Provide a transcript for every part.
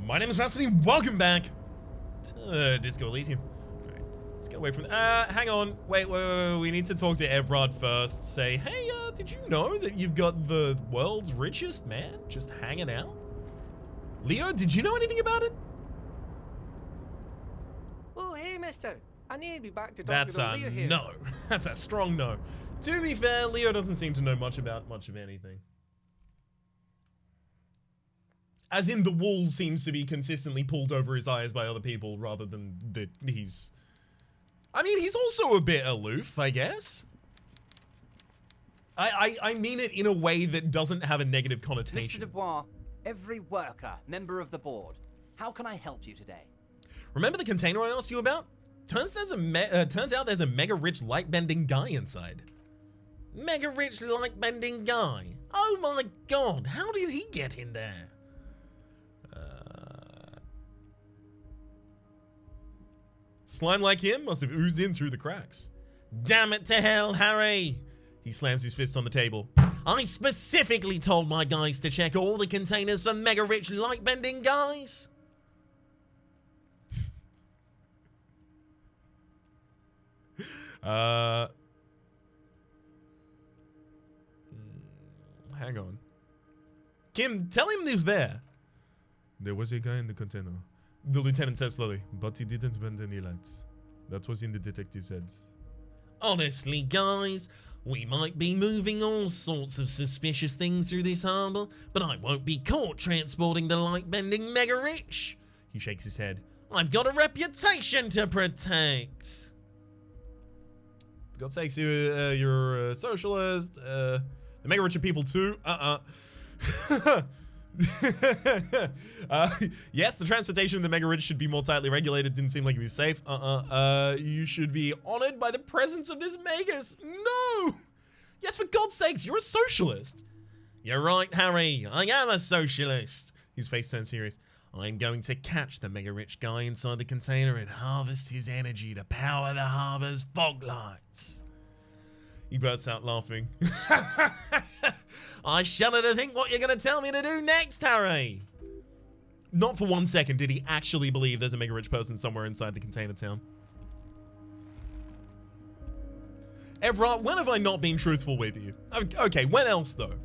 My name is Rhapsody. Welcome back to Disco Elysium. Alright, let's get away from hang on. Wait. We need to talk to Evrod first. Say, hey, did you know that you've got the world's richest man just hanging out? Leo, did you know anything about it? Oh, hey, mister. I need to be back to talk That's to a Leo here. no. That's a strong no. To be fair, Leo doesn't seem to know much of anything. As in, the wool seems to be consistently pulled over his eyes by other people rather than that he's... I mean, he's also a bit aloof, I guess. I mean it in a way that doesn't have a negative connotation. Mr. Bois, every worker, member of the board. How can I help you today? Remember the container I asked you about? Turns out there's a mega rich light bending guy inside. Mega rich light bending guy? Oh my god, how did he get in there? Slime like him must have oozed in through the cracks. Damn it to hell, Harry! He slams his fist on the table. I specifically told my guys to check all the containers for mega rich light bending guys. Hang on. Kim, tell him who's there. There was a guy in the container. The lieutenant said slowly, but he didn't bend any lights. That was in the detective's heads. Honestly, guys, we might be moving all sorts of suspicious things through this harbor, but I won't be caught transporting the light-bending mega-rich. He shakes his head. I've got a reputation to protect. For God's sakes, you're a socialist. The mega-rich are people too. Yes, the transportation of the mega rich should be more tightly regulated. Didn't seem like it was safe. You should be honored by the presence of this megas. No! Yes, for God's sakes, you're a socialist. You're right, Harry. I am a socialist. His face turned serious. I'm going to catch the mega rich guy inside the container and harvest his energy to power the harbor's fog lights. He bursts out laughing. I shudder to think what you're going to tell me to do next, Harry. Not for 1 second did he actually believe there's a mega rich person somewhere inside the container town. Evrod, when have I not been truthful with you? Okay, when else though?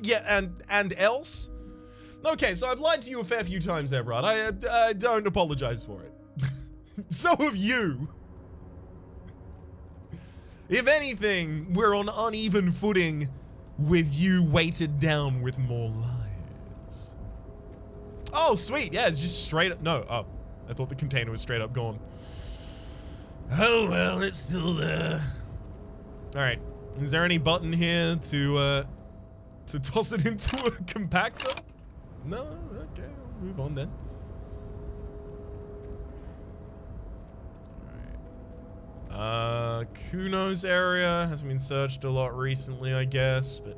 Yeah, and else? Okay, so I've lied to you a fair few times, Evrod. I don't apologize for it. So have you. If anything, we're on uneven footing with you weighted down with more lies. Oh, sweet. Yeah, it's just straight up. No. Oh, I thought the container was straight up gone. Oh, well, it's still there. All right. Is there any button here to toss it into a compactor? No? Okay, I'll move on then. Kuno's area hasn't been searched a lot recently, I guess, but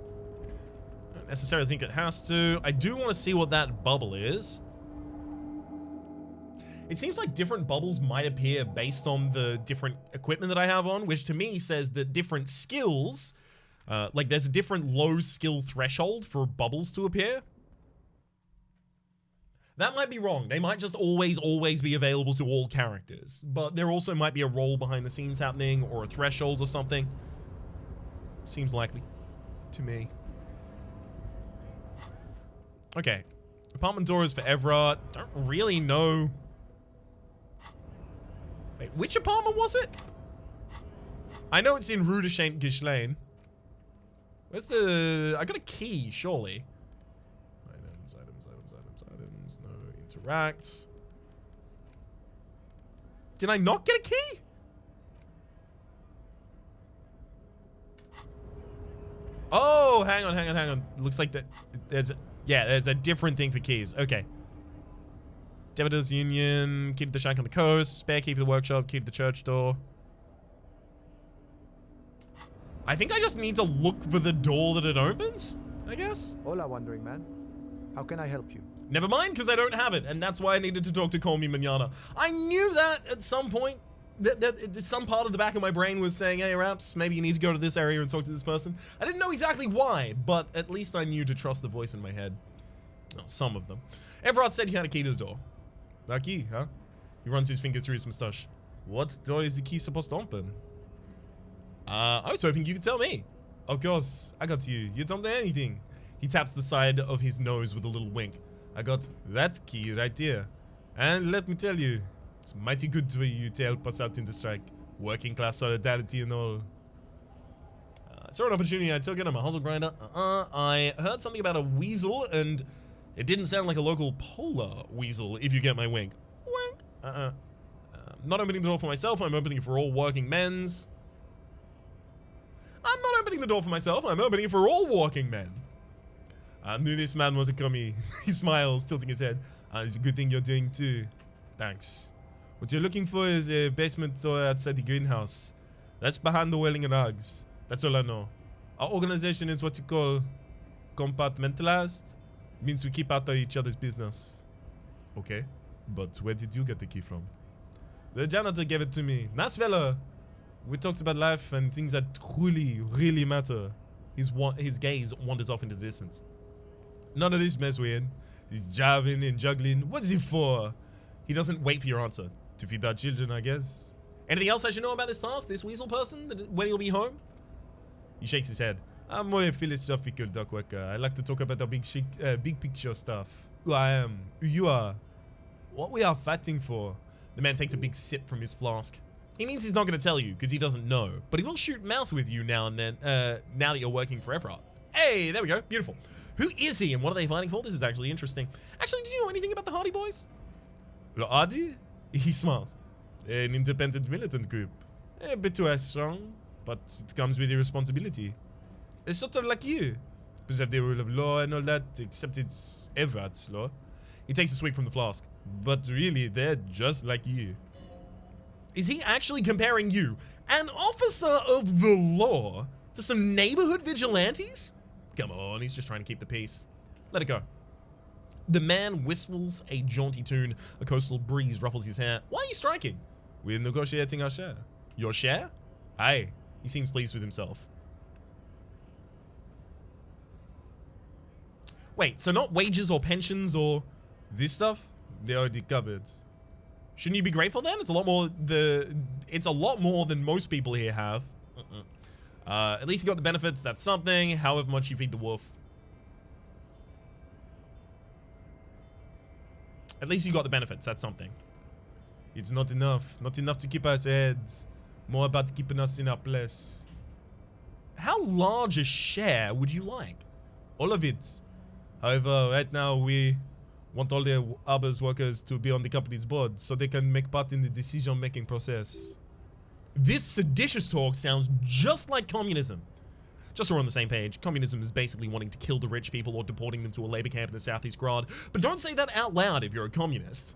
I don't necessarily think it has to. I do want to see what that bubble is. It seems like different bubbles might appear based on the different equipment that I have on, which to me says that different skills, like there's a different low skill threshold for bubbles to appear. That might be wrong. They might just always be available to all characters. But there also might be a role behind the scenes happening or a threshold or something. Seems likely to me. Okay. Apartment doors for Evrod. Don't really know. Wait, which apartment was it? I know it's in Rue de Saint-Ghislain. Where's the... I got a key, surely. Items, no interact. Did I not get a key? Oh, hang on. Looks like that there's a different thing for keys. Okay. Debitors Union, keep the shack on the coast, spare key for the workshop, keep the church door. I think I just need to look for the door that it opens, I guess. Hola, wandering man. How can I help you? Never mind, because I don't have it, and that's why I needed to talk to Call Me Manana. I knew that at some point, that some part of the back of my brain was saying, hey, Raps, maybe you need to go to this area and talk to this person. I didn't know exactly why, but at least I knew to trust the voice in my head. Well, some of them. Evrod said he had a key to the door. The key, huh? He runs his fingers through his moustache. What door is the key supposed to open? I was hoping you could tell me. Of course, I got you. You don't know anything. He taps the side of his nose with a little wink. I got that key right here. And let me tell you, it's mighty good for you to help us out in the strike. Working class solidarity and all. I saw an opportunity, I took it, I'm a hustle grinder. I heard something about a weasel, and it didn't sound like a local polar weasel, if you get my wink. Wink. Not opening the door for myself, I'm opening it for all working men's. I'm not opening the door for myself, I'm opening it for all working men. I knew this man was a commie. He smiles, tilting his head. It's a good thing you're doing too. Thanks. What you're looking for is a basement door outside the greenhouse. That's behind the wailing rugs. That's all I know. Our organization is what you call compartmentalized. It means we keep out of each other's business. Okay, but where did you get the key from? The janitor gave it to me. Nice fella. We talked about life and things that really matter. His gaze wanders off into the distance. None of this mess we're in. He's jiving and juggling. What's he for? He doesn't wait for your answer. To feed our children, I guess. Anything else I should know about this task? This weasel person? When he'll be home? He shakes his head. I'm more a philosophical duck worker. I like to talk about the big picture stuff. Who I am. Who you are. What we are fighting for. The man takes a big sip from his flask. He means he's not going to tell you because he doesn't know. But he will shoot mouth with you now and then. Now that you're working for Everard. Hey, there we go. Beautiful. Who is he and what are they fighting for? This is actually interesting. Actually, do you know anything about the Hardy Boys? The Hardy? He smiles. An independent militant group. A bit too strong, but it comes with your responsibility. It's sort of like you. Preserve the rule of law and all that, except it's Everard's law. He takes a swig from the flask. But really, they're just like you. Is he actually comparing you, an officer of the law, to some neighborhood vigilantes? Come on, he's just trying to keep the peace. Let it go. The man whistles a jaunty tune. A coastal breeze ruffles his hair. Why are you striking? We're negotiating our share. Your share? Aye. He seems pleased with himself. Wait, so not wages or pensions or this stuff? They already covered. Shouldn't you be grateful then? It's a lot more than most people here have. At least you got the benefits. That's something. However much you feed the wolf. At least you got the benefits. That's something. It's not enough. Not enough to keep us heads. More about keeping us in our place. How large a share would you like? All of it. However, right now we want all the Arbors workers to be on the company's board so they can make part in the decision-making process. This seditious talk sounds just like communism. Just so we're on the same page, communism is basically wanting to kill the rich people or deporting them to a labor camp in the Southeast Grad. But don't say that out loud if you're a communist.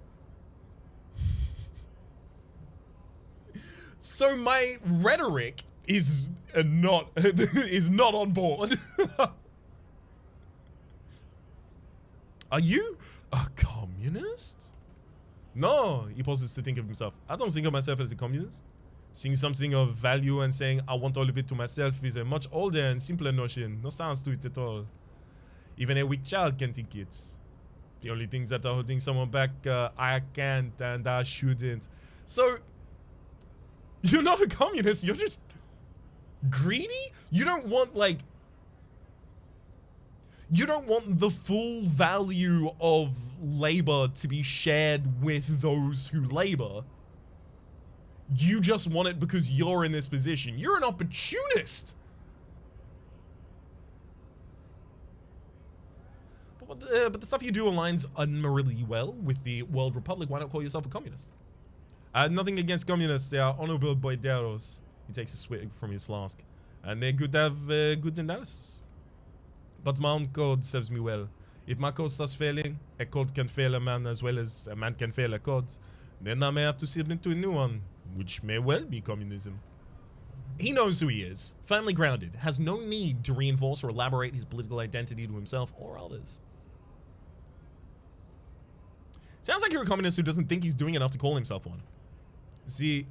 So my rhetoric is not on board. Are you a communist? No, he pauses to think of himself. I don't think of myself as a communist. Seeing something of value and saying I want all of it to myself is a much older and simpler notion. No sense to it at all. Even a weak child can think it. The only things that are holding someone back, I can't and I shouldn't. So, you're not a communist, you're just greedy? You don't want, like... You don't want the full value of labor to be shared with those who labor. You just want it because you're in this position. You're an opportunist. But the stuff you do aligns unmerely well with the World Republic. Why not call yourself a communist? I have nothing against communists. They are honorable boideros. He takes a swig from his flask. And they're good to have good analysis. But my own code serves me well. If my code starts failing, a code can fail a man as well as a man can fail a code. Then I may have to submit to a new one, which may well be communism. He knows who he is, firmly grounded, has no need to reinforce or elaborate his political identity to himself or others. Sounds like you're a communist who doesn't think he's doing enough to call himself one. See,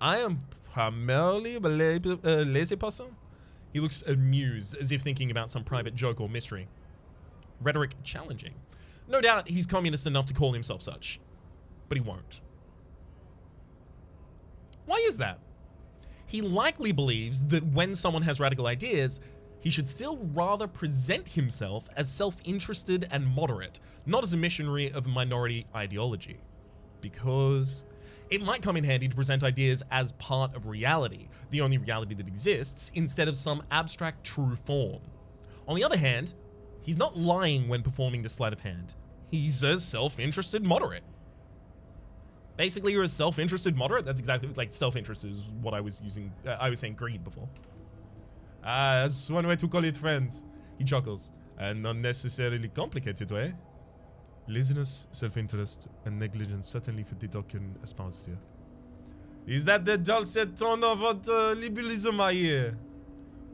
I am primarily a lazy person. He looks amused, as if thinking about some private joke or mystery. Rhetoric challenging. No doubt he's communist enough to call himself such. but he won't. Why is that? He likely believes that when someone has radical ideas, he should still rather present himself as self-interested and moderate, not as a missionary of a minority ideology. Because it might come in handy to present ideas as part of reality, the only reality that exists, instead of some abstract true form. On the other hand, he's not lying when performing the sleight of hand. He's a self-interested moderate. Basically, you're a self-interested moderate. That's exactly like self-interest is what I was using. I was saying greed before. That's one way to call it, friends. He chuckles. An unnecessarily complicated way. Laziness, self-interest, and negligence certainly fit the doctrine espoused here. Is that the dulcet tone of what liberalism I hear?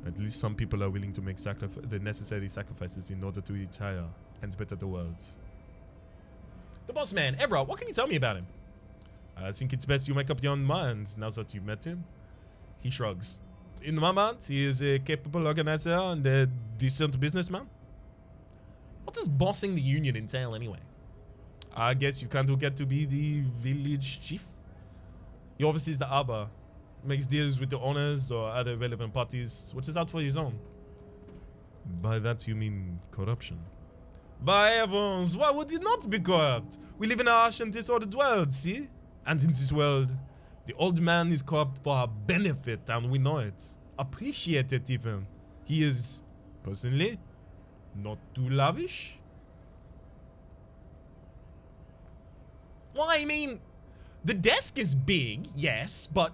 At least some people are willing to make the necessary sacrifices in order to reach higher and better the world. The boss man, Evra, what can you tell me about him? I think it's best you make up your own mind now that you've met him. He shrugs. In my mind, he is a capable organizer and a decent businessman. What does bossing the union entail anyway? I guess you can't get to be the village chief. He oversees the arbor, makes deals with the owners or other relevant parties, which is out for his own. By that you mean corruption? By heavens, why would it not be corrupt? We live in a harsh and disordered world, see? And in this world, the old man is corrupt for our benefit, and we know it. Appreciate it even. He is, personally, not too lavish. Well, I mean, the desk is big, yes, but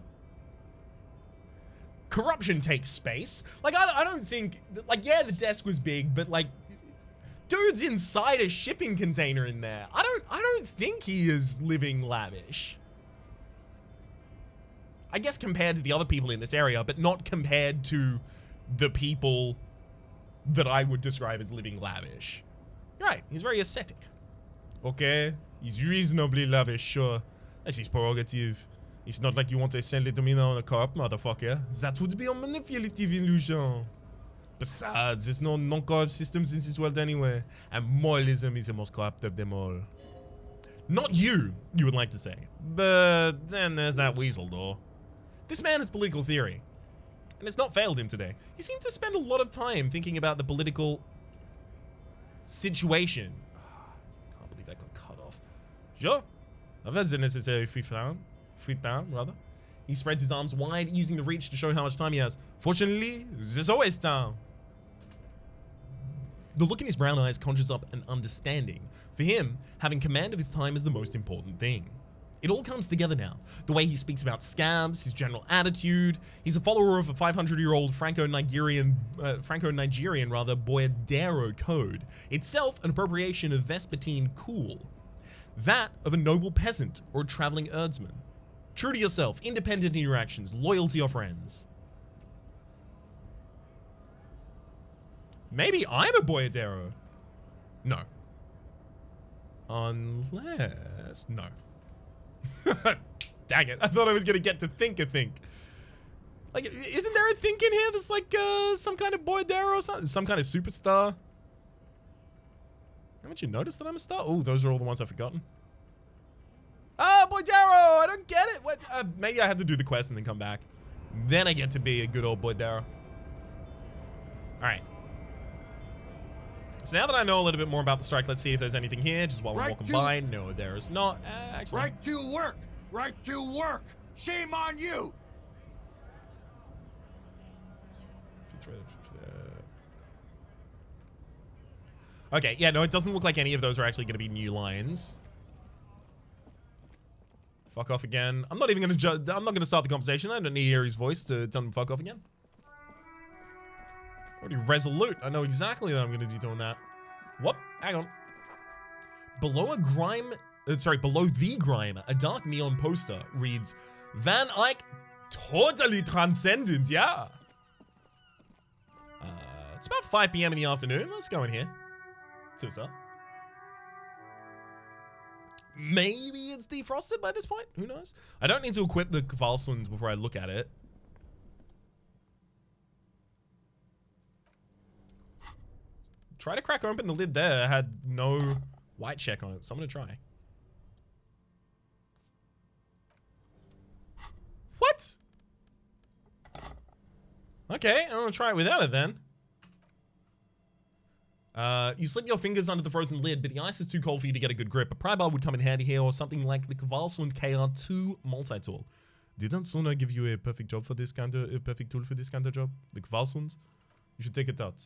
corruption takes space. Like, I don't think, like, yeah, the desk was big, but like, dude's inside a shipping container in there. I don't think he is living lavish. I guess compared to the other people in this area, but not compared to the people that I would describe as living lavish. Right, he's very ascetic. Okay, he's reasonably lavish, sure. That's his prerogative. It's not like you want to send it to me now on a corrupt motherfucker. That would be a manipulative illusion. Besides, there's no non-corrupt systems in this world anyway. And moralism is the most corrupt of them all. Not you would like to say. But then there's that weasel door. This man has political theory. And it's not failed him today. He seemed to spend a lot of time thinking about the political situation. Can't believe that got cut off. Sure. I've had the necessary free time, rather. He spreads his arms wide, using the reach to show how much time he has. Fortunately, there's always time. The look in his brown eyes conjures up an understanding. For him, having command of his time is the most important thing. It all comes together now. The way he speaks about scabs, his general attitude. He's a follower of a 500-year-old Franco-Nigerian Boiadero code. Itself an appropriation of Vespertine cool. That of a noble peasant or a traveling herdsman. True to yourself, independent in your actions, loyal to your friends. Maybe I'm a Boiadero. No. Unless... No. Dang it. I thought I was going to get to think a think. Like, isn't there a think in here that's like some kind of Boiadero or something? Some kind of superstar? Haven't you noticed that I'm a star? Oh, those are all the ones I've forgotten. Ah, Boiadero! I don't get it. What? Maybe I have to do the quest and then come back. Then I get to be a good old Boiadero. Alright. So now that I know a little bit more about the strike, let's see if there's anything here, just while we're walking by. No, there is not. Actually. Right to work! Right to work! Shame on you! Okay, yeah, no, it doesn't look like any of those are actually going to be new lines. Fuck off again. I'm not even going to I'm not going to start the conversation. I don't need to hear his voice to tell him to fuck off again. Already resolute. I know exactly that I'm going to be doing that. Whoop. Hang on. Below the grime, a dark neon poster reads, Van Eyck, totally transcendent, yeah. It's about 5 p.m. in the afternoon. Let's go in here. See what's up. Maybe it's defrosted by this point. Who knows? I don't need to equip the Kvalsund before I look at it. Try to crack open the lid there. I had no white check on it, so I'm going to try. Okay, I'm gonna try it without it then. You slip your fingers under the frozen lid, but the ice is too cold for you to get a good grip. A pry bar would come in handy here, or something like the Kvalsund KR2 multi-tool. Didn't Suna give you a perfect job for this kind of a perfect tool for this kind of job? The Kvalsund? You should take it out.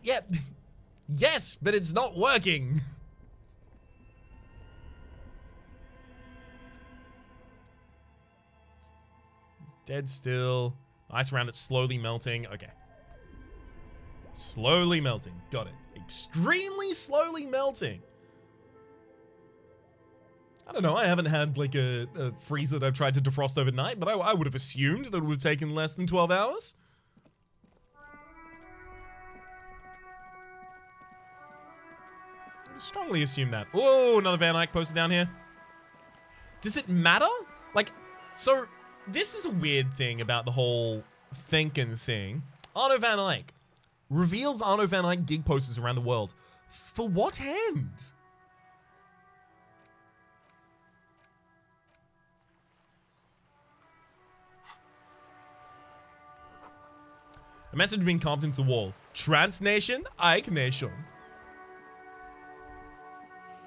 Yeah. Yes, but it's not working. Dead still. Ice around it slowly melting. Okay. Slowly melting. Got it. Extremely slowly melting. I don't know. I haven't had like a freeze that I've tried to defrost overnight, but I would have assumed that it would have taken less than 12 hours. I would strongly assume that. Oh, another Van Eyck posted down here. Does it matter? Like, so this is a weird thing about the whole thinking thing. Arno Van Eyck reveals Arno Van Eyck gig posters around the world. For what end? A message being carved into the wall. Transnation, Ike Nation.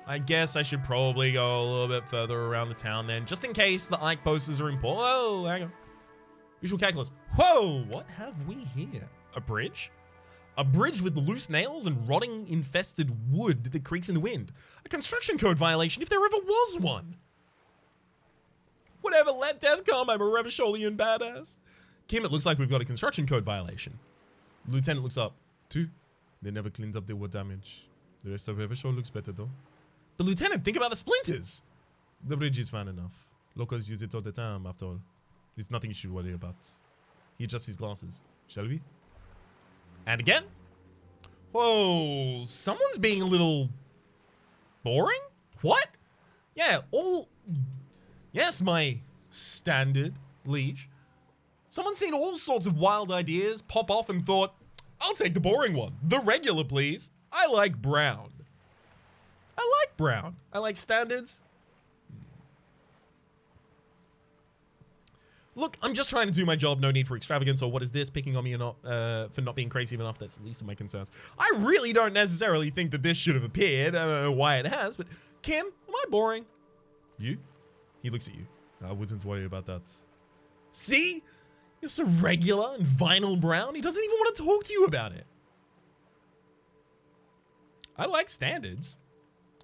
I guess I should probably go a little bit further around the town then, just in case the Ike posters are important. Oh, hang on. Visual calculus. Whoa, what have we here? A bridge? A bridge with loose nails and rotting infested wood that creaks in the wind. A construction code violation if there ever was one. Whatever, let death come, I'm a Revacholian badass. Kim, it looks like we've got a construction code violation. The lieutenant looks up. 2. They never cleaned up the wood damage. The rest of Revachol looks better though. But lieutenant, think about the splinters. The bridge is fine enough. Locals use it all the time, after all. There's nothing you should worry about. He adjusts his glasses. Shall we? And again. Whoa, someone's being a little boring? What? Yeah, yes, my standard liege. Someone's seen all sorts of wild ideas pop off and thought, I'll take the boring one. The regular, please. I like brown. I like brown. I like standards. Look, I'm just trying to do my job. No need for extravagance or what is this, picking on me or not for not being crazy enough. That's the least of my concerns. I really don't necessarily think that this should have appeared. I don't know why it has, but Kim, am I boring? You? He looks at you. I wouldn't worry about that. See? You're so regular and vinyl brown. He doesn't even want to talk to you about it. I like standards.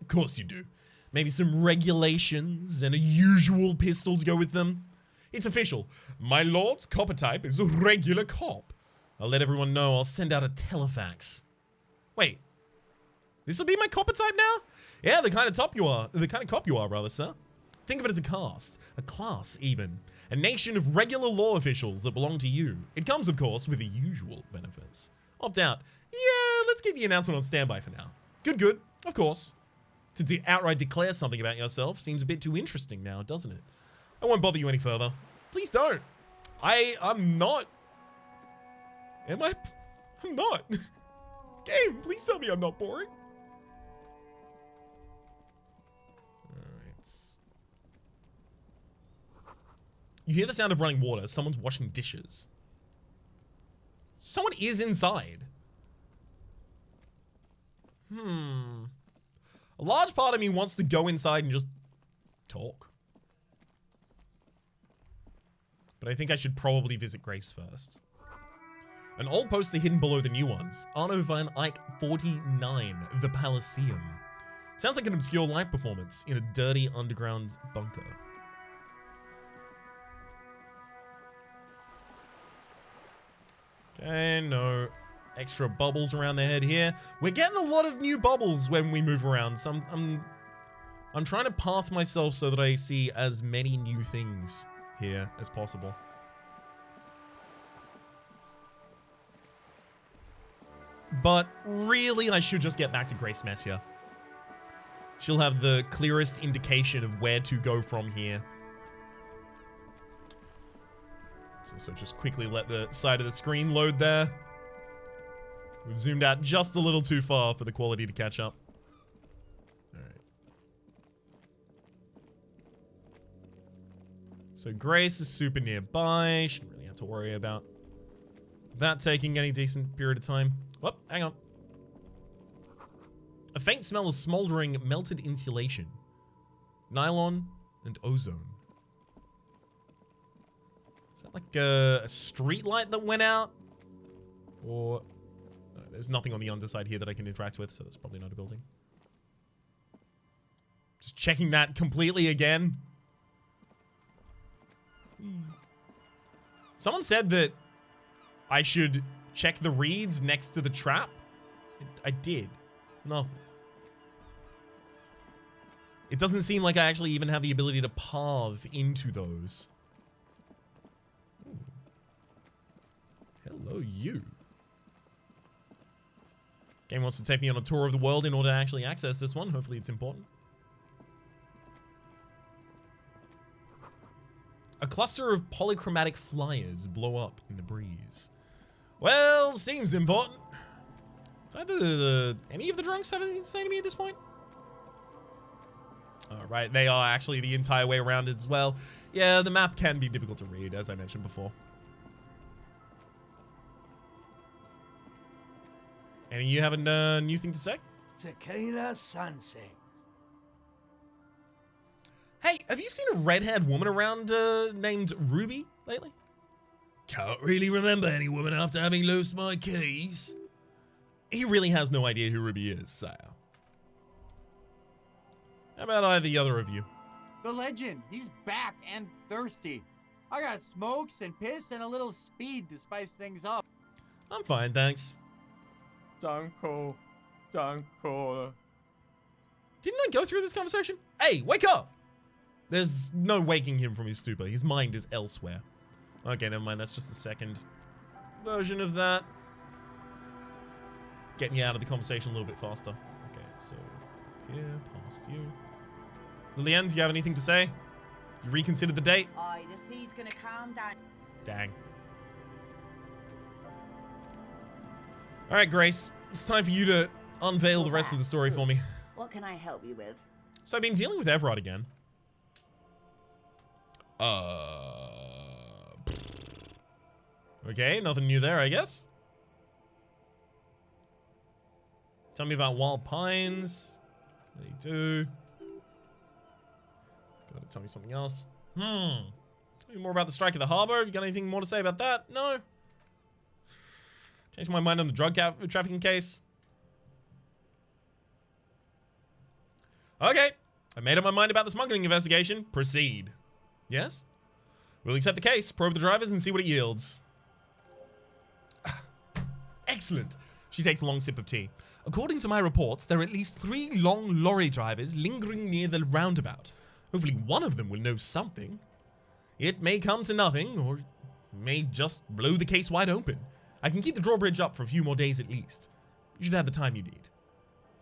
Of course you do. Maybe some regulations and a usual pistol to go with them. It's official. My lord's copper type is a regular cop. I'll let everyone know. I'll send out a telefax. Wait. This will be my copper type now? Yeah, the kind of cop you are, rather, sir. Think of it as a caste, a class even. A nation of regular law officials that belong to you. It comes, of course, with the usual benefits. Opt out. Yeah, let's keep the announcement on standby for now. Good, of course. To outright declare something about yourself seems a bit too interesting now, doesn't it? I won't bother you any further. Please don't. I'm not. Am I? I'm not. Game, please tell me I'm not boring. Alright. You hear the sound of running water. Someone's washing dishes. Someone is inside. A large part of me wants to go inside and just talk. But I think I should probably visit Grace first. An old poster hidden below the new ones. Arno Van Eyck 49, The Palaceum. Sounds like an obscure live performance in a dirty underground bunker. Okay, no extra bubbles around the head here. We're getting a lot of new bubbles when we move around. So I'm trying to path myself so that I see as many new things here as possible. But really, I should just get back to Grace Messier. She'll have the clearest indication of where to go from here. So just quickly let the side of the screen load there. We've zoomed out just a little too far for the quality to catch up. Alright. So Grace is super nearby. Shouldn't really have to worry about that taking any decent period of time. Whoop, hang on. A faint smell of smoldering melted insulation, nylon, and ozone. Is that like a street light that went out? Or... there's nothing on the underside here that I can interact with, so that's probably not a building. Just checking that completely again. Someone said that I should check the reeds next to the trap. I did. Nothing. It doesn't seem like I actually even have the ability to path into those. Ooh. Hello, you. Game wants to take me on a tour of the world in order to actually access this one. Hopefully it's important. A cluster of polychromatic flyers blow up in the breeze. Well, seems important. It's either any of the drunks have anything to say to me at this point? All right, they are actually the entire way around as well. Yeah, the map can be difficult to read, as I mentioned before. Any of you have a new thing to say? Tequila sunset. Hey, have you seen a red-haired woman around named Ruby lately? Can't really remember any woman after having lost my keys. He really has no idea who Ruby is, sire. How about either other of you? The legend. He's back and thirsty. I got smokes and piss and a little speed to spice things up. I'm fine, thanks. Danko. Danko. Didn't I go through this conversation? Hey, wake up! There's no waking him from his stupor. His mind is elsewhere. Okay, never mind. That's just a second version of that. Getting you out of the conversation a little bit faster. Okay, so here, past you. Lillian, do you have anything to say? You reconsidered the date? Aye, the sea's gonna calm down. Dang. All right, Grace. It's time for you to unveil the rest of the story for me. What can I help you with? So I've been dealing with Everard again. Okay, nothing new there, I guess. Tell me about Wild Pines. They do. Gotta tell me something else. Tell me more about the strike at the harbor. You got anything more to say about that? No? Changed my mind on the drug trafficking case. Okay. I made up my mind about the smuggling investigation. Proceed. Yes? We'll accept the case, probe the drivers, and see what it yields. Excellent. She takes a long sip of tea. According to my reports, there are at least 3 long lorry drivers lingering near the roundabout. Hopefully one of them will know something. It may come to nothing, or it may just blow the case wide open. I can keep the drawbridge up for a few more days at least. You should have the time you need.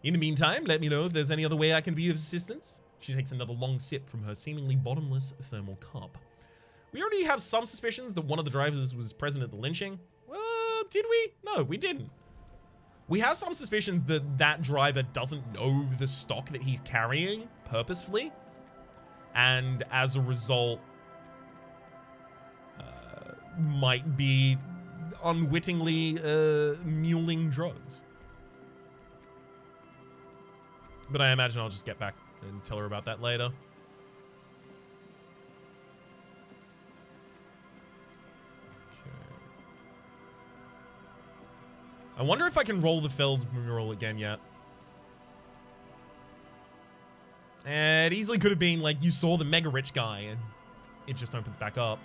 In the meantime, let me know if there's any other way I can be of assistance. She takes another long sip from her seemingly bottomless thermal cup. We already have some suspicions that one of the drivers was present at the lynching. Well, did we? No, we didn't. We have some suspicions that that driver doesn't know the stock that he's carrying purposefully. And as a result, might be unwittingly muling drugs. But I imagine I'll just get back and tell her about that later. Okay. I wonder if I can roll the Feld mural again yet. It easily could have been like you saw the mega rich guy and it just opens back up.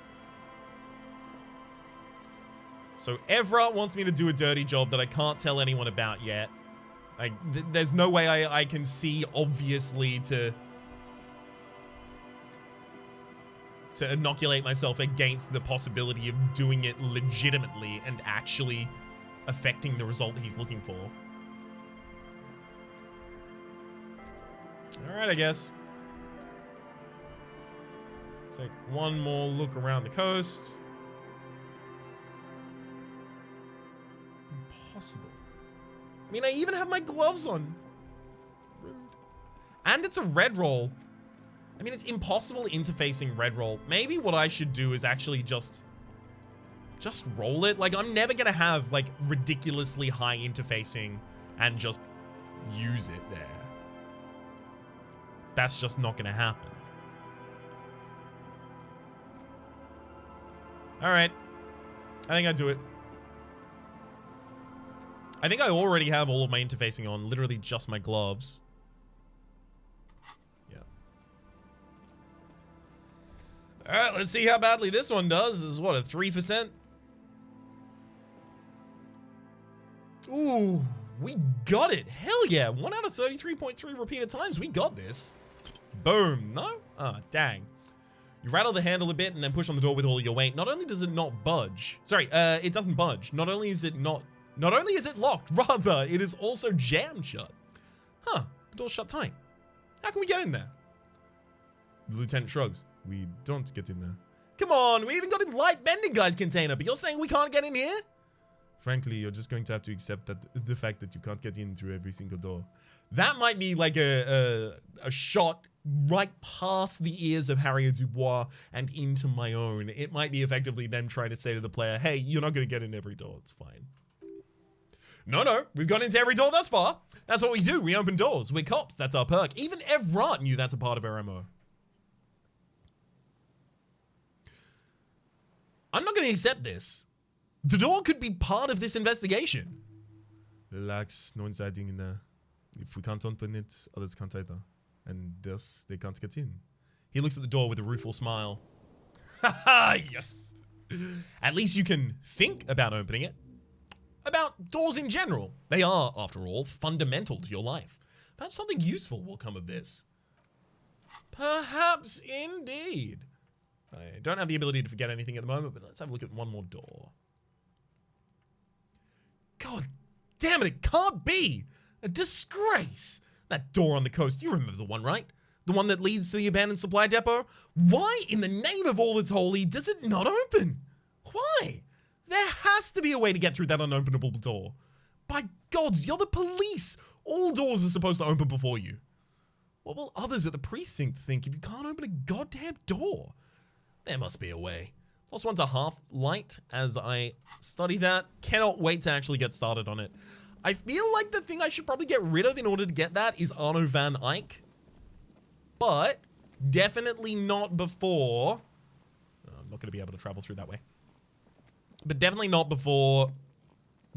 So Everett wants me to do a dirty job that I can't tell anyone about yet. There's no way I can see obviously to inoculate myself against the possibility of doing it legitimately and actually affecting the result he's looking for. All right, I guess. Take one more look around the coast. Impossible. I mean, I even have my gloves on. Rude. And it's a red roll. I mean, it's impossible interfacing red roll. Maybe what I should do is actually just Just roll it. Like, I'm never gonna have, like, ridiculously high interfacing and just use it there. That's just not gonna happen. Alright. I think I do it. I think I already have all of my interfacing on, literally just my gloves. Yeah. Alright, let's see how badly this one does. This is what, a 3%? Ooh, we got it. Hell yeah. 1 out of 33.3 repeated times. We got this. Boom. No? Ah, dang. You rattle the handle a bit and then push on the door with all your weight. Not only does it not budge. Sorry, it doesn't budge. Not only is it locked, rather, it is also jammed shut. Huh, the door's shut tight. How can we get in there? The lieutenant shrugs. We don't get in there. Come on, we even got in light bending guy's container, but you're saying we can't get in here? Frankly, you're just going to have to accept that the fact that you can't get in through every single door. That might be like a shot right past the ears of Harrier Dubois and into my own. It might be effectively them trying to say to the player, hey, you're not going to get in every door. It's fine. No, we've gone into every door thus far. That's what we do. We open doors. We're cops. That's our perk. Even Evrart knew that's a part of our MO. I'm not going to accept this. The door could be part of this investigation. Relax. No one's hiding in there. If we can't open it, others can't either. And thus, they can't get in. He looks at the door with a rueful smile. Haha, yes. At least you can think about opening it. About doors in general. They are, after all, fundamental to your life. Perhaps something useful will come of this. Perhaps indeed. I don't have the ability to forget anything at the moment, but let's have a look at one more door. God damn it can't be! A disgrace! That door on the coast, you remember the one, right? The one that leads to the abandoned supply depot? Why, in the name of all that's holy, does it not open? Why? There has to be a way to get through that unopenable door. By gods, you're the police! All doors are supposed to open before you. What will others at the precinct think if you can't open a goddamn door? There must be a way. Plus one's a half light as I study that. Cannot wait to actually get started on it. I feel like the thing I should probably get rid of in order to get that is Arno van Eyck. But definitely not before... I'm not going to be able to travel through that way. But definitely not before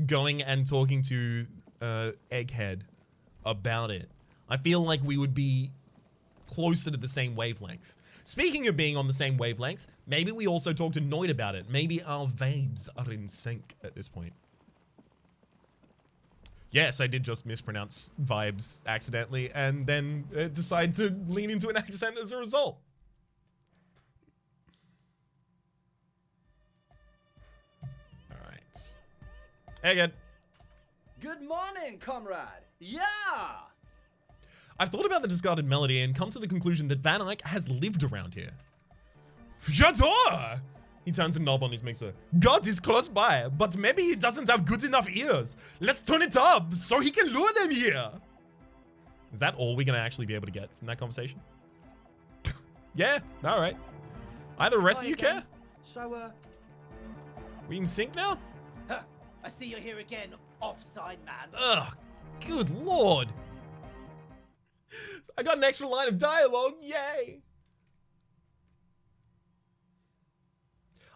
going and talking to Egghead about it. I feel like we would be closer to the same wavelength. Speaking of being on the same wavelength, maybe we also talk to Noid about it. Maybe our vibes are in sync at this point. Yes, I did just mispronounce vibes accidentally and then decide to lean into an accent as a result. All right. Egghead. Good morning, comrade. Yeah! I've thought about the discarded melody and come to the conclusion that Van Eyck has lived around here. J'adore! He turns a knob on his mixer. God is close by, but maybe he doesn't have good enough ears. Let's turn it up so he can lure them here. Is that all we're gonna actually be able to get from that conversation? Yeah, all right. Either rest of you care? So, We in sync now? huh, I see you're here again, offside man. Ugh, good lord. I got an extra line of dialogue, yay.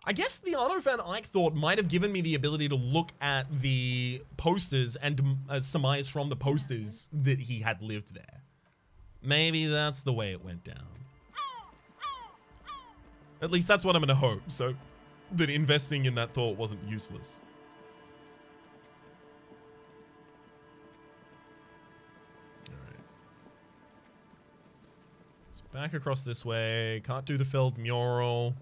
I guess the Arno van Eyck thought might have given me the ability to look at the posters and surmise from the posters that he had lived there. Maybe that's the way it went down. At least that's what I'm gonna hope, so that investing in that thought wasn't useless. Alright. So back across this way. Can't do the filled mural.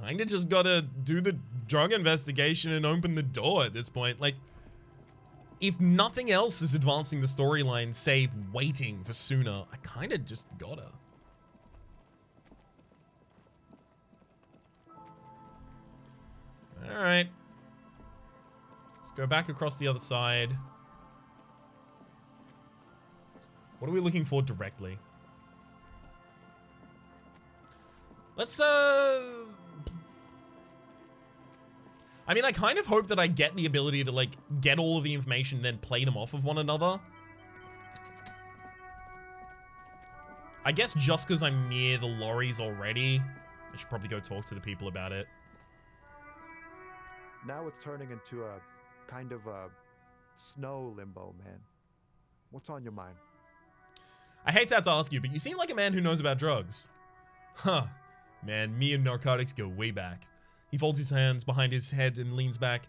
Kinda just gotta do the drug investigation and open the door at this point. Like, if nothing else is advancing the storyline, save waiting for sooner, I kinda just gotta. Alright. Let's go back across the other side. What are we looking for directly? Let's, I mean, I kind of hope that I get the ability to, like, get all of the information and then play them off of one another. I guess just because I'm near the lorries already, I should probably go talk to the people about it. Now it's turning into a kind of a snow limbo, man. What's on your mind? I hate to have to ask you, but you seem like a man who knows about drugs. Huh. Man, me and narcotics go way back. He folds his hands behind his head and leans back.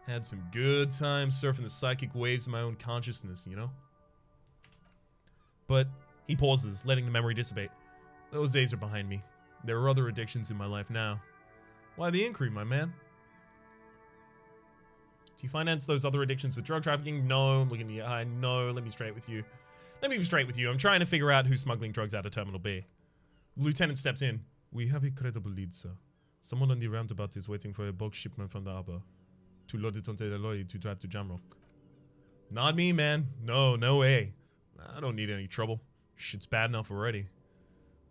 Had some good times surfing the psychic waves of my own consciousness, you know? But he pauses, letting the memory dissipate. Those days are behind me. There are other addictions in my life now. Why the inquiry, my man? Do you finance those other addictions with drug trafficking? No. I'm looking at your eye. No. Let me be straight with you. Let me be straight with you. I'm trying to figure out who's smuggling drugs out of Terminal B. The lieutenant steps in. We have a credible lead, sir. Someone on the roundabout is waiting for a bulk shipment from the harbor to load it onto the lorry to drive to Jamrock. Not me, man. No, no way. I don't need any trouble. Shit's bad enough already.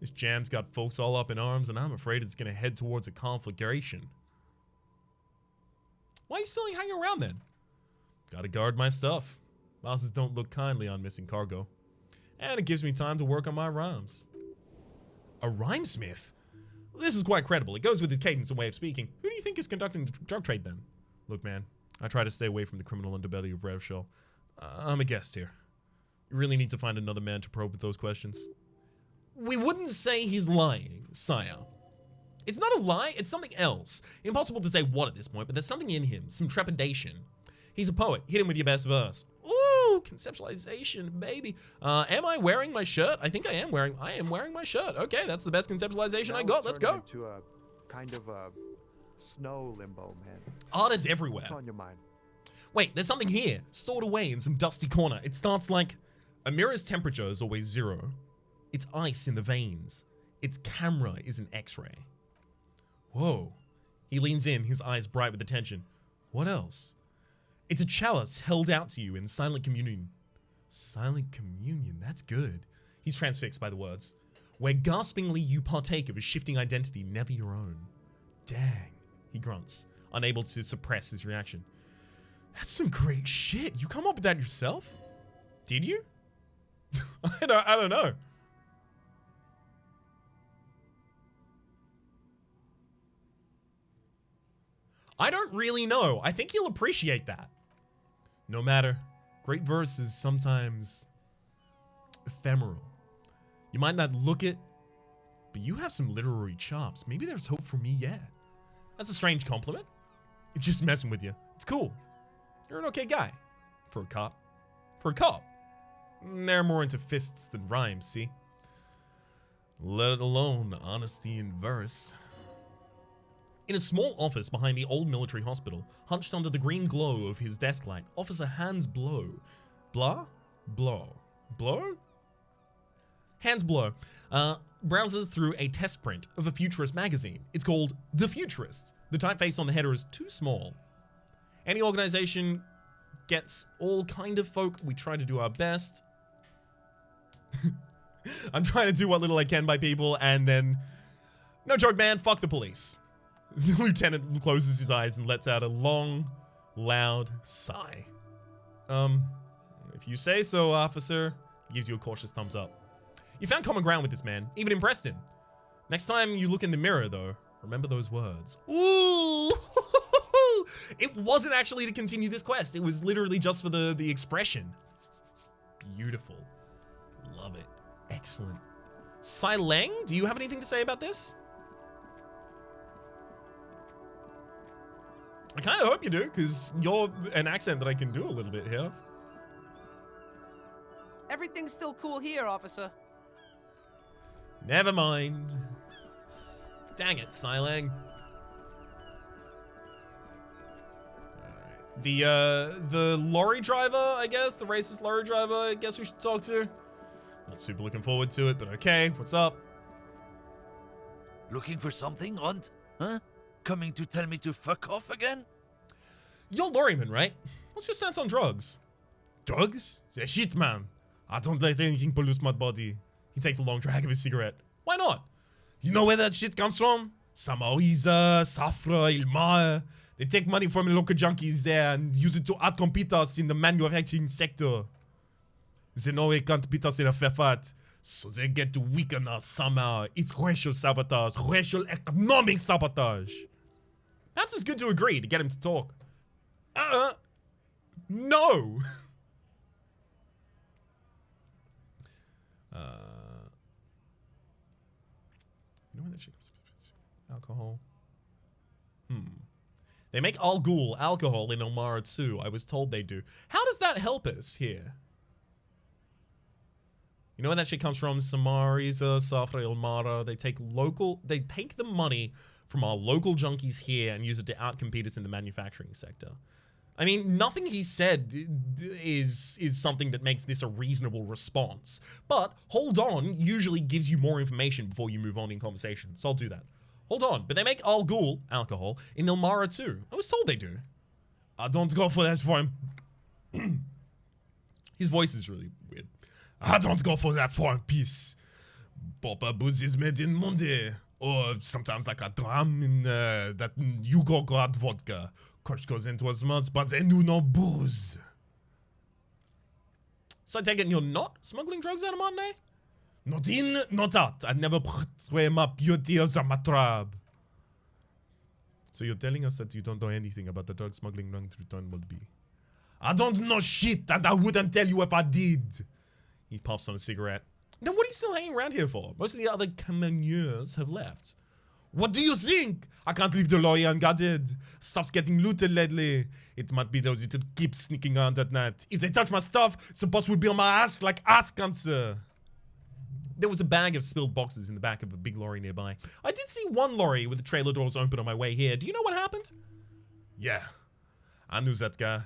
This jam's got folks all up in arms, and I'm afraid it's gonna head towards a conflagration. Why are you still hanging around then? Gotta guard my stuff. Bosses don't look kindly on missing cargo. And it gives me time to work on my rhymes. A rhymesmith? This is quite credible. It goes with his cadence and way of speaking. Who do you think is conducting the drug trade then? Look, man, I try to stay away from the criminal underbelly of Revshell. I'm a guest here. You really need to find another man to probe with those questions. We wouldn't say he's lying, sire. It's not a lie, it's something else. Impossible to say what at this point, but there's something in him, some trepidation. He's a poet. Hit him with your best verse. Ooh, conceptualization, baby. Am I wearing my shirt? I think I am wearing my shirt. Okay, that's the best conceptualization I got. Let's go. Into a kind of a snow limbo, man. Art is everywhere. What's on your mind? Wait, there's something here, stored away in some dusty corner. It starts like, a mirror's temperature is always 0. It's ice in the veins. Its camera is an X-ray. Whoa. He leans in, his eyes bright with attention. What else? It's a chalice held out to you in silent communion. Silent communion, that's good. He's transfixed by the words. Where gaspingly you partake of a shifting identity, never your own. Dang, he grunts, unable to suppress his reaction. That's some great shit. You come up with that yourself? Did you? I don't know. I don't really know. I think he'll appreciate that. No matter. Great verse is sometimes ephemeral. You might not look it, but you have some literary chops. Maybe there's hope for me yet. That's a strange compliment. It's just messing with you. It's cool. You're an okay guy. For a cop. For a cop. They're more into fists than rhymes, see? Let alone honesty in verse. In a small office behind the old military hospital, hunched under the green glow of his desk light, Officer Hans Blow. Blah? Blow. Blow? Hans Blow browses through a test print of a futurist magazine. It's called The Futurist. The typeface on the header is too small. Any organization gets all kind of folk. We try to do our best. I'm trying to do what little I can by people, and then... No joke, man. Fuck the police. The lieutenant closes his eyes and lets out a long, loud sigh. If you say so, officer. He gives you a cautious thumbs up. You found common ground with this man, even impressed him. Next time you look in the mirror, though, remember those words. Ooh! It wasn't actually to continue this quest. It was literally just for the expression. Beautiful. Love it. Excellent. Sai Leng, do you have anything to say about this? I kind of hope you do, because you're an accent that I can do a little bit here. Everything's still cool here, officer. Never mind. Dang it, Sai Leng. The lorry driver, I guess, the racist lorry driver, I guess we should talk to. Not super looking forward to it, but okay, what's up? Looking for something, Hunt? Huh? Coming to tell me to fuck off again? You're lorryman, right? What's your stance on drugs? Drugs? The shit, man. I don't let anything pollute my body. He takes a long drag of his cigarette. Why not? You know where that shit comes from? Samaiza, Safra, Ilmae. They take money from local junkies there and use it to outcompete us in the manufacturing sector. They know they can't beat us in a fair fight, so they get to weaken us somehow. It's racial sabotage, racial economic sabotage. Perhaps it's good to agree to get him to talk. No. You know when that shit comes? Alcohol. They make Al Ghul alcohol in Elmara too. I was told they do. How does that help us here? You know where that shit comes from? Samariza, Safra, Elmara. They take the money from our local junkies here and use it to outcompete us in the manufacturing sector. I mean, nothing he said is something that makes this a reasonable response. But hold on usually gives you more information before you move on in conversation. So I'll do that. Hold on, but they make Al Ghul alcohol in Elmara too. I was told they do. I don't go for that foreign. His voice is really weird. I don't go for that foreign piece. Papa booze is made in Monday. Or sometimes like a dram in that Yugograd vodka. Crush goes into his mouth, but they do no booze. So I take it you're not smuggling drugs out of Monday? Not in, not out. I never betray my beauty of my tribe. So you're telling us that you don't know anything about the drug smuggling run through Toynbee? I don't know shit, and I wouldn't tell you if I did. He puffs on a cigarette. Then what are you still hanging around here for? Most of the other commandeurs have left. What do you think? I can't leave the lorry unguarded. Stuff's getting looted lately. It might be those little keep sneaking around at night. If they touch my stuff, the boss will be on my ass like ass cancer. There was a bag of spilled boxes in the back of a big lorry nearby. I did see one lorry with the trailer doors open on my way here. Do you know what happened? Yeah, I knew that guy.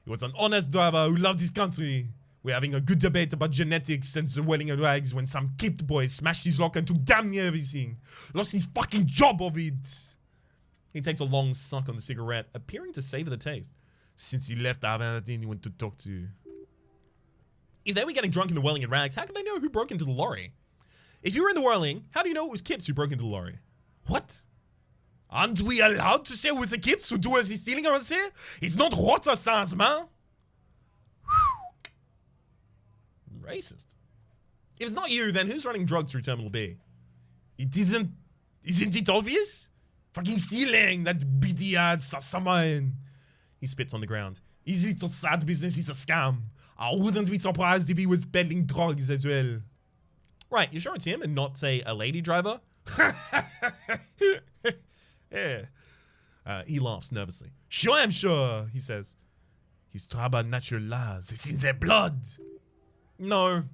He was an honest driver who loved his country. We're having a good debate about genetics and the wedding and rags when some kept boy smashed his lock and took damn near everything. Lost his fucking job of it. He takes a long suck on the cigarette, appearing to savor the taste. Since he left, I haven't had anyone to talk to. If they were getting drunk in the Welling and Rags, how could they know who broke into the lorry? If you were in the Welling, how do you know it was Kips who broke into the lorry? What? Aren't we allowed to say it was the Kips who do as he's stealing us here? It's not rotter science, man. Racist. If it's not you, then who's running drugs through Terminal B? Isn't it obvious? Fucking stealing that BD someone. He spits on the ground. Is it a sad business? It's a scam. I wouldn't be surprised if he was peddling drugs as well. Right, you're sure it's him and not, say, a lady driver? Yeah. He laughs nervously. Sure, I'm sure, he says. His tribal natural laws. It's in their blood. No.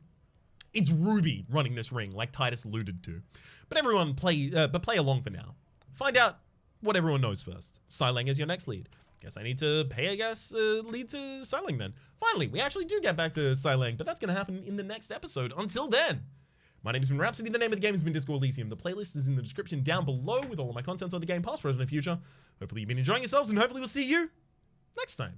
It's Ruby running this ring, like Titus alluded to. But everyone play along for now. Find out what everyone knows first. Silang is your next lead. Guess I need to pay, lead to Silang then. Finally, we actually do get back to Silang, but that's going to happen in the next episode. Until then, my name has been Rhapsody. The name of the game has been Disco Elysium. The playlist is in the description down below with all of my content on the game, past, present, and future. Hopefully you've been enjoying yourselves, and hopefully we'll see you next time.